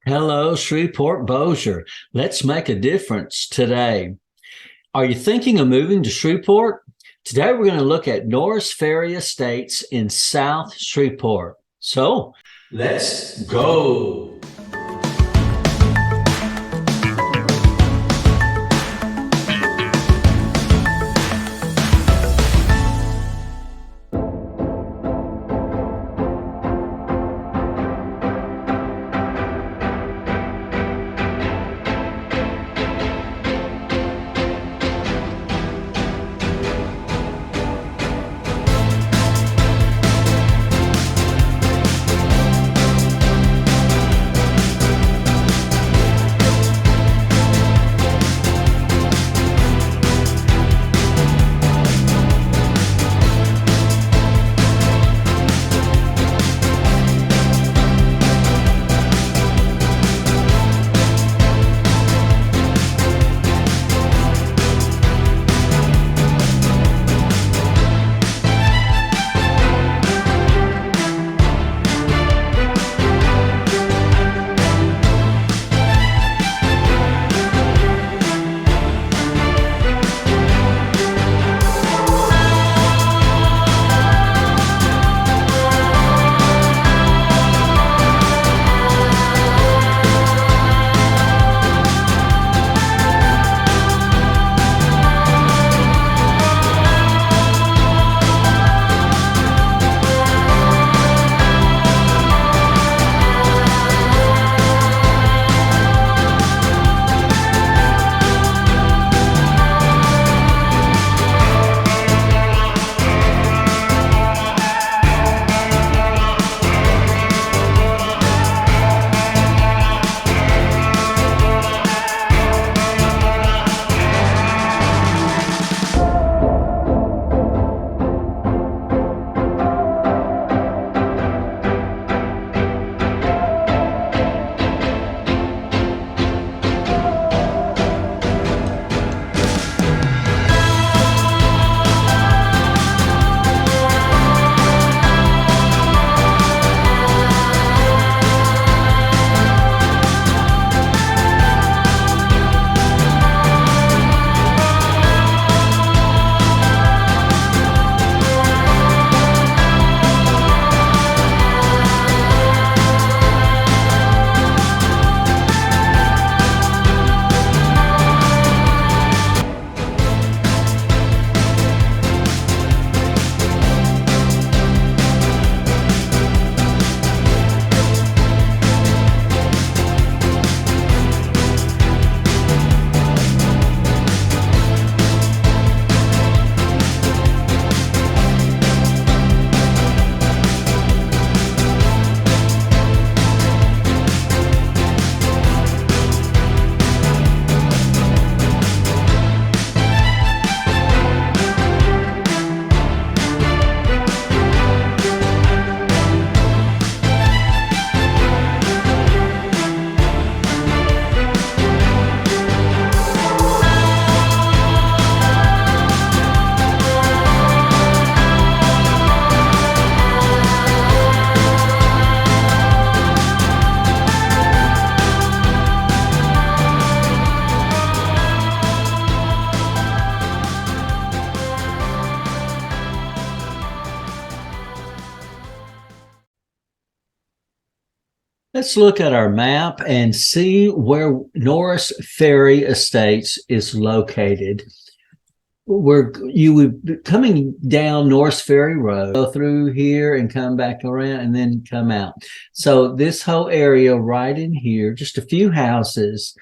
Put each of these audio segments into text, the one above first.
Hello, Shreveport Bossier. Let's make a difference today. Are you thinking of moving to Shreveport? Today, we're going to look at Norris Ferry Estates in South Shreveport. So, let's go. Let's look at our map and see where Norris Ferry Estates is located. You would be coming down Norris Ferry Road, go through here and come back around and then come out. So this whole area right in here, just a few houses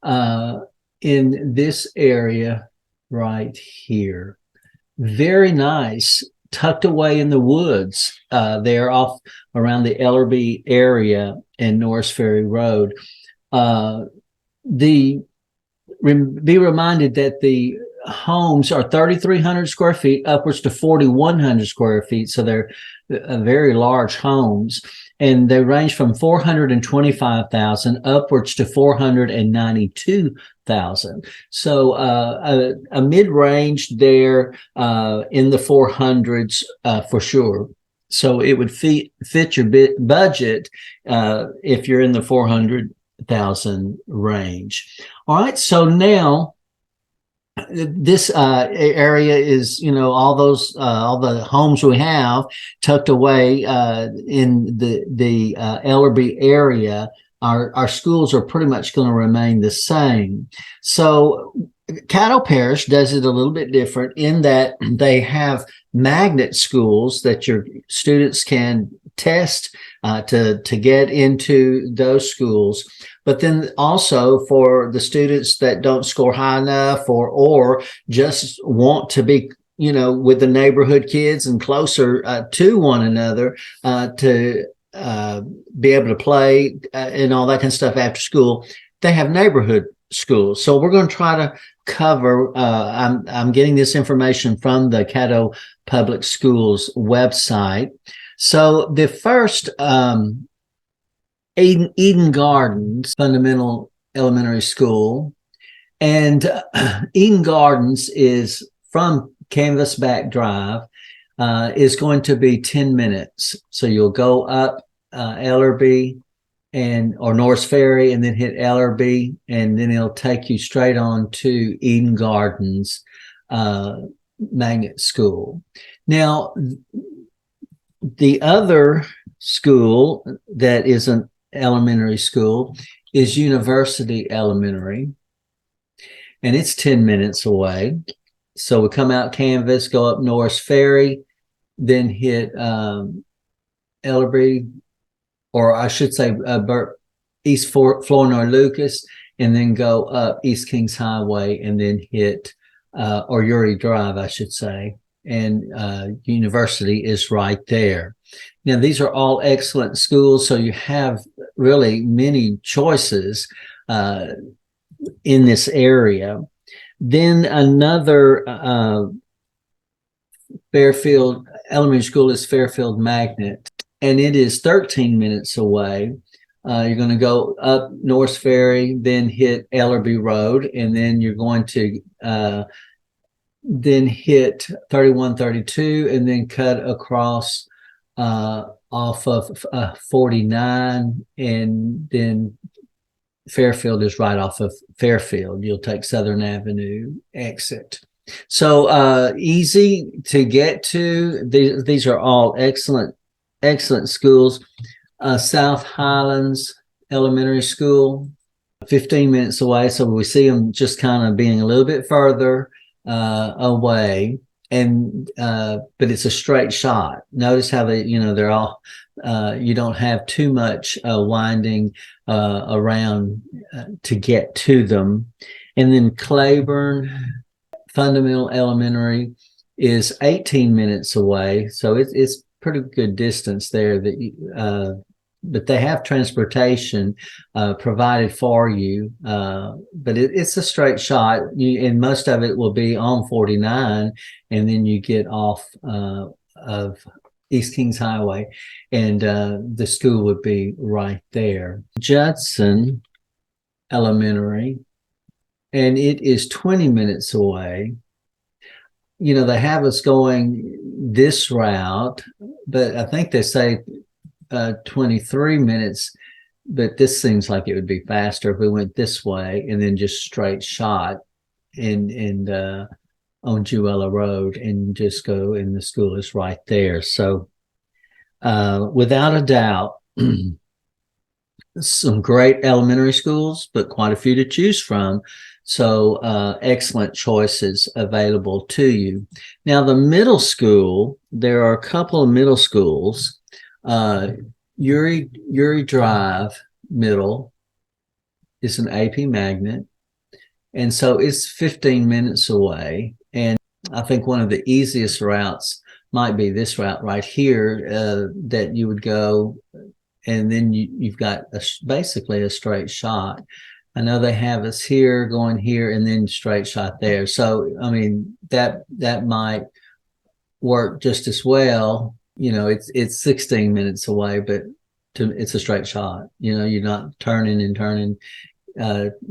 in this area right here. Very nice, tucked away in the woods. They're off around the Ellerby area and Norris Ferry Road. Be reminded that the homes are 3,300 square feet upwards to 4,100 square feet. So they're very large homes, and they range from 425,000 upwards to 492,000. So a mid-range there in the 400s for sure. So it would fit your budget if you're in the 400 thousand range. All right, so now this area is, all the homes we have tucked away in the Ellerbe area. Our schools are pretty much going to remain the same. So Caddo Parish does it a little bit different in that they have magnet schools that your students can test to get into those schools. But then also for the students that don't score high enough or just want to be, with the neighborhood kids and closer to one another to be able to play and all that kind of stuff after school, they have neighborhood schools. So we're going to try to cover, I'm getting this information from the Caddo Public Schools website. So the first Eden Gardens Fundamental Elementary School. And Eden Gardens is from Canvasback Drive, is going to be 10 minutes. So you'll go up Ellerbe or Norris Ferry and then hit Ellerbe, and then it'll take you straight on to Eden Gardens Magnet School. Now, the other school that is an elementary school is University Elementary, and it's 10 minutes away. So we come out Canvas, go up Norris Ferry, then hit Ellerbe, or I should say East Flournoy Lucas, and then go up East Kings Highway and then hit or Uri Drive, I should say. And University is right there. Now, these are all excellent schools, so you have really many choices in this area. Then another Fairfield Elementary School is Fairfield Magnet, and it is 13 minutes away. You're going to go up Norris Ferry, then hit Ellerbe Road, and then you're going to then hit 3132 and then cut across off of 49, and then Fairfield is right off of Fairfield. You'll take Southern Avenue exit. So easy to get to. These are all excellent schools. South Highlands Elementary School, 15 minutes away. So we see them just kind of being a little bit further away, and but it's a straight shot. Notice how they're all you don't have too much winding around to get to them. And then Claiborne Fundamental Elementary is 18 minutes away, so it's pretty good distance there. But they have transportation provided for you, but it's a straight shot, and most of it will be on 49, and then you get off of East Kings Highway, and the school would be right there. Judson Elementary, and it is 20 minutes away. They have us going this route, but I think they say 23 minutes, but this seems like it would be faster if we went this way and then just straight shot and on Jewella Road and just go, and the school is right there. So without a doubt, some great elementary schools, but quite a few to choose from. So excellent choices available to you. Now, the middle school, there are a couple of middle schools. Uri Drive Middle is an AP Magnet, and so it's 15 minutes away. And I think one of the easiest routes might be this route right here that you would go, and then you've got basically a straight shot. I know they have us here, going here, and then straight shot there. So, I mean, that might work just as well. It's 16 minutes away, but it's a straight shot. You're not turning,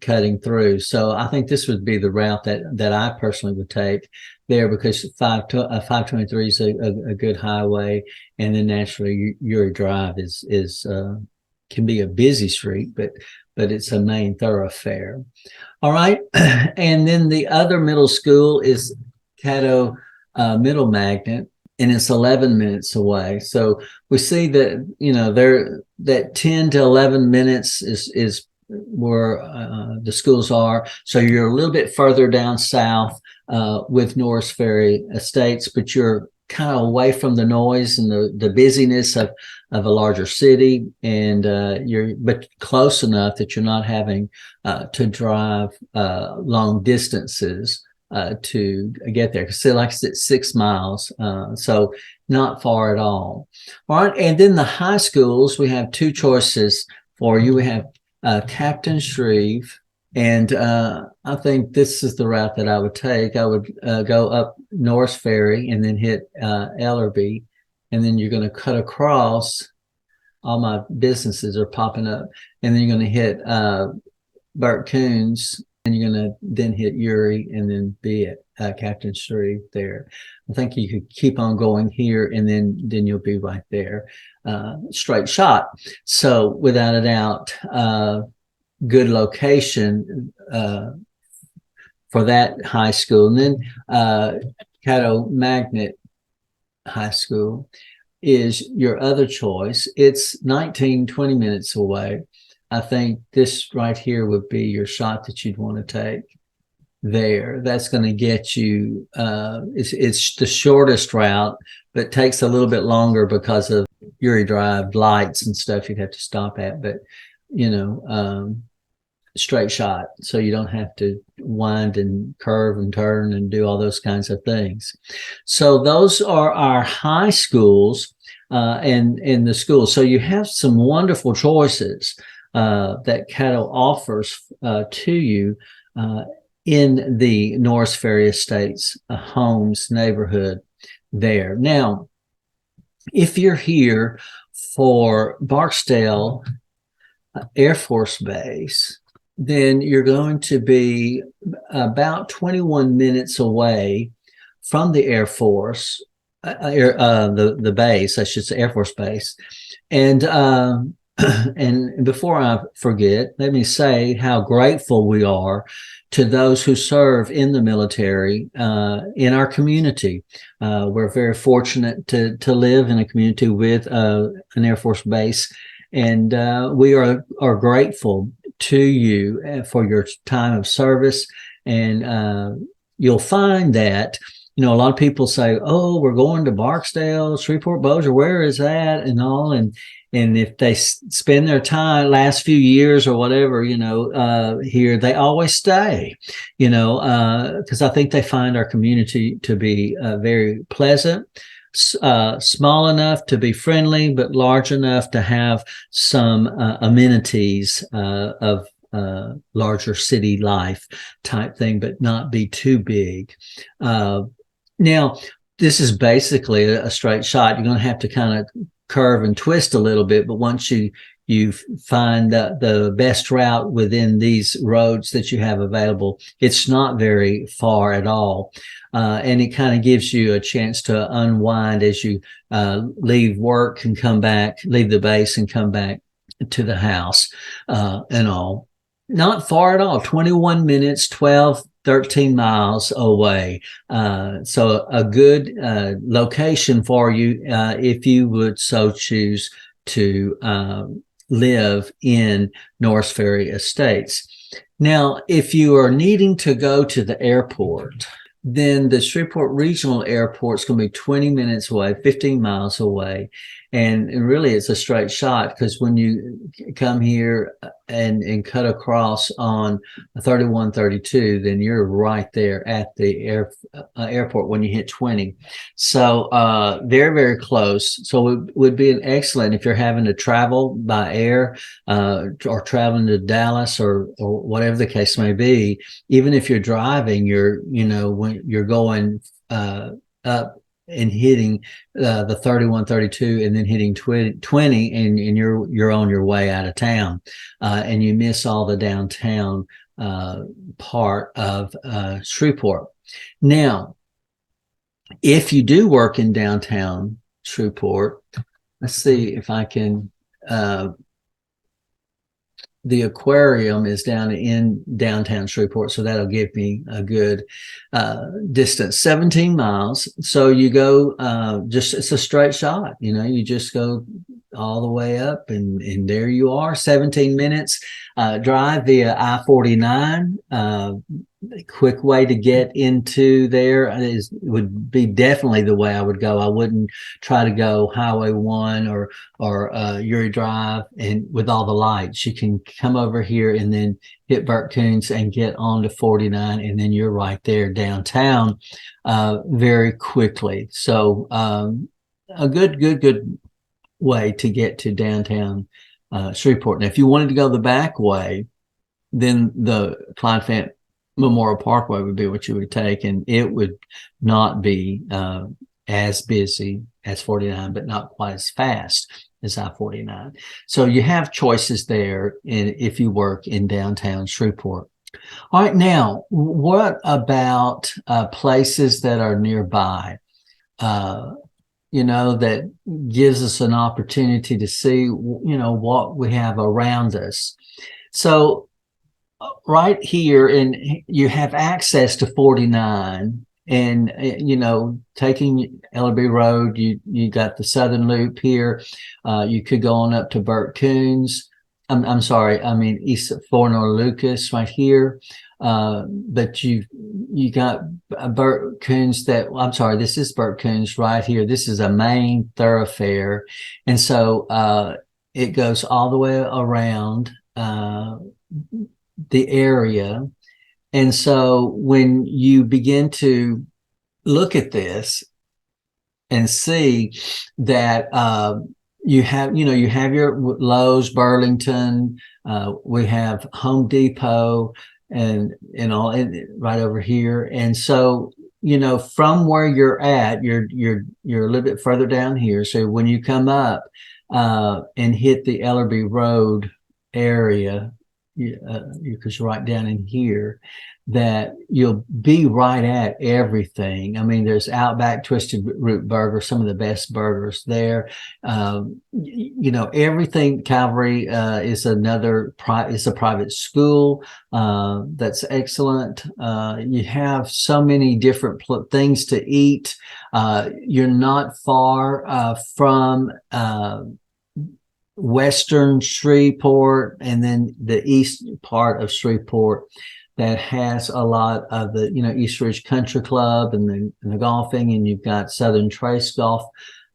cutting through. So I think this would be the route that I personally would take there, because 523 is a good highway, and then naturally Uri Drive is can be a busy street, but it's a main thoroughfare. All right. And then the other middle school is Caddo Middle Magnet, and it's 11 minutes away. So we see that, that 10 to 11 minutes is where the schools are. So you're a little bit further down south with Norris Ferry Estates, but you're kind of away from the noise and the busyness of a larger city, and but close enough that you're not having to drive long distances to get there. Because like I said, 6 miles, so not far at all. All right, and then the high schools, we have two choices for you. We have Captain Shreve, and I think this is the route that I would take. I would go up Norris Ferry and then hit Ellerby, and then you're going to cut across. All my businesses are popping up, and then you're going to hit Burt Coons, and you're going to then hit Uri, and then be at Captain Shreve there. I think you could keep on going here, and then you'll be right there, straight shot. So without a doubt, good location for that high school. And then Caddo Magnet High School is your other choice. It's 19, 20 minutes away. I think this right here would be your shot that you'd want to take there. That's going to get you, it's the shortest route, but takes a little bit longer because of Uri Drive lights and stuff you'd have to stop at. But, straight shot, so you don't have to wind and curve and turn and do all those kinds of things. So those are our high schools and in the schools. So you have some wonderful choices that Caddo offers to you in the Norris Ferry Estates homes neighborhood there. Now, if you're here for Barksdale Air Force Base, then you're going to be about 21 minutes away from the Air Force, the base, I should say, Air Force Base. And and before I forget, let me say how grateful we are to those who serve in the military in our community. We're very fortunate to live in a community with an Air Force base, and we are grateful to you for your time of service. And you'll find that, a lot of people say, oh, we're going to Barksdale, Shreveport Bossier, where is that? And all. And if they spend their time last few years or whatever, here, they always stay, because I think they find our community to be very pleasant, small enough to be friendly, but large enough to have some amenities of larger city life type thing, but not be too big. Now, this is basically a straight shot. You're going to have to kind of curve and twist a little bit, but once you find the best route within these roads that you have available, it's not very far at all. And it kind of gives you a chance to unwind as you leave work and come back, leave the base and come back to the house and all. Not far at all, 21 minutes, 13 miles away. So a good location for you if you would so choose to live in Norris Ferry Estates. Now, if you are needing to go to the airport, then the Shreveport Regional Airport is going to be 20 minutes away, 15 miles away. And really, it's a straight shot, because when you come here and cut across on 3132, then you're right there at the airport when you hit 20. So very, very close. So it would be an excellent if you're having to travel by air or traveling to Dallas or whatever the case may be. Even if you're driving, when you're going up and hitting the 3132 and then hitting 20 and you're on your way out of town, and you miss all the downtown part of Shreveport. Now, if you do work in downtown Shreveport, let's see if I can the aquarium is down in downtown Shreveport, so that'll give me a good distance, 17 miles. So you go just, it's a straight shot, you just go all the way up, and there you are, 17 minutes drive via I-49. A quick way to get into there would be definitely the way I would go. I wouldn't try to go Highway 1 or Uri Drive and with all the lights. You can come over here and then hit Burt Coons and get onto 49, and then you're right there downtown very quickly. So a good way to get to downtown Shreveport. Now, if you wanted to go the back way, then the Clyde Fant Memorial Parkway would be what you would take, and it would not be as busy as 49, but not quite as fast as I-49. So you have choices there if you work in downtown Shreveport. All right, now, what about places that are nearby? That gives us an opportunity to see, what we have around us. So right here, and you have access to 49, and taking Ellerby Road, you got the Southern Loop here. You could go on up to Burt Coons. I'm sorry, I mean east of Fornor Lucas right here. But you got Burt Coons this is Burt Coons right here. This is a main thoroughfare, and so it goes all the way around the area. And so when you begin to look at this and see that you have your Lowe's, Burlington, we have Home Depot and all right over here. And so from where you're at, you're a little bit further down here. So when you come up and hit the Ellerby Road area, because you're right down in here, that you'll be right at everything. I mean, there's Outback Twisted Root Burger, some of the best burgers there. Everything. Calvary is a private school that's excellent. You have so many different things to eat. You're not far from Western Shreveport, and then the east part of Shreveport that has a lot of the East Ridge Country Club and the golfing, and you've got Southern Trace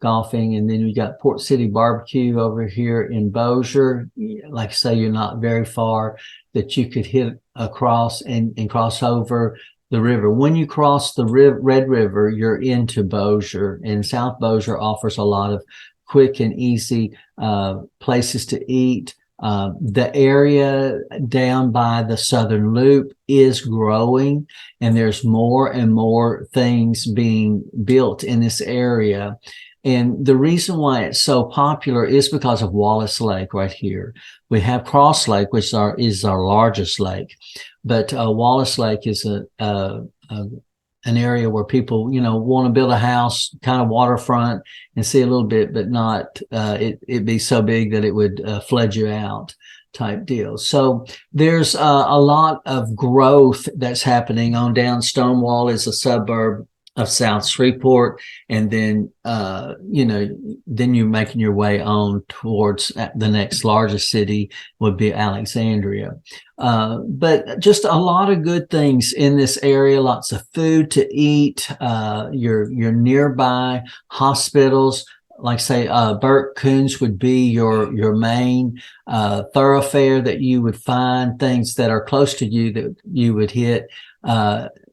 golfing, and then you got Port City Barbecue over here in Bossier. Like I say, you're not very far that you could hit across and cross over the river. When you cross the Red River, you're into Bossier, and South Bossier offers a lot of quick and easy places to eat. The area down by the Southern Loop is growing, and there's more and more things being built in this area. And the reason why it's so popular is because of Wallace Lake right here. We have Cross Lake, which is our largest lake, but Wallace Lake is an area where people, want to build a house kind of waterfront and see a little bit, but not it'd be so big that it would flood you out type deal. So there's a lot of growth that's happening on down. Stonewall is a suburb of South Shreveport, and then then you're making your way on towards the next largest city would be Alexandria. But just a lot of good things in this area, lots of food to eat. Your nearby hospitals, like say Burt Coons would be your main thoroughfare that you would find things that are close to you that you would hit,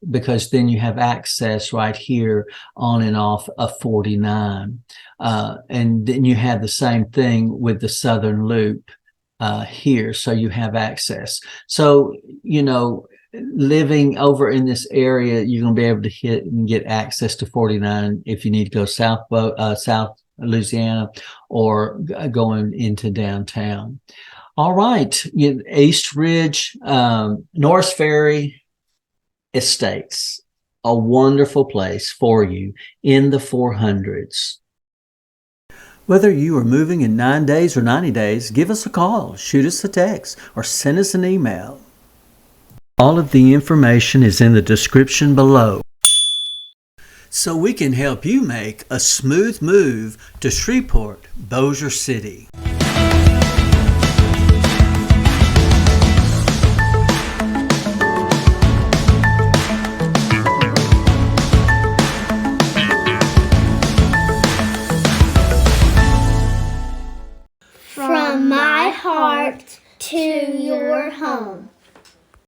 because then you have access right here on and off of 49. And then you have the same thing with the Southern Loop here. So you have access. So, living over in this area, you're going to be able to hit and get access to 49 if you need to go South Louisiana or going into downtown. All right. East Ridge, Norris Ferry Estates, a wonderful place for you in the 400s. Whether you are moving in 9 days or 90 days, give us a call, shoot us a text, or send us an email. All of the information is in the description below, so we can help you make a smooth move to Shreveport Bossier City. From my heart to your home.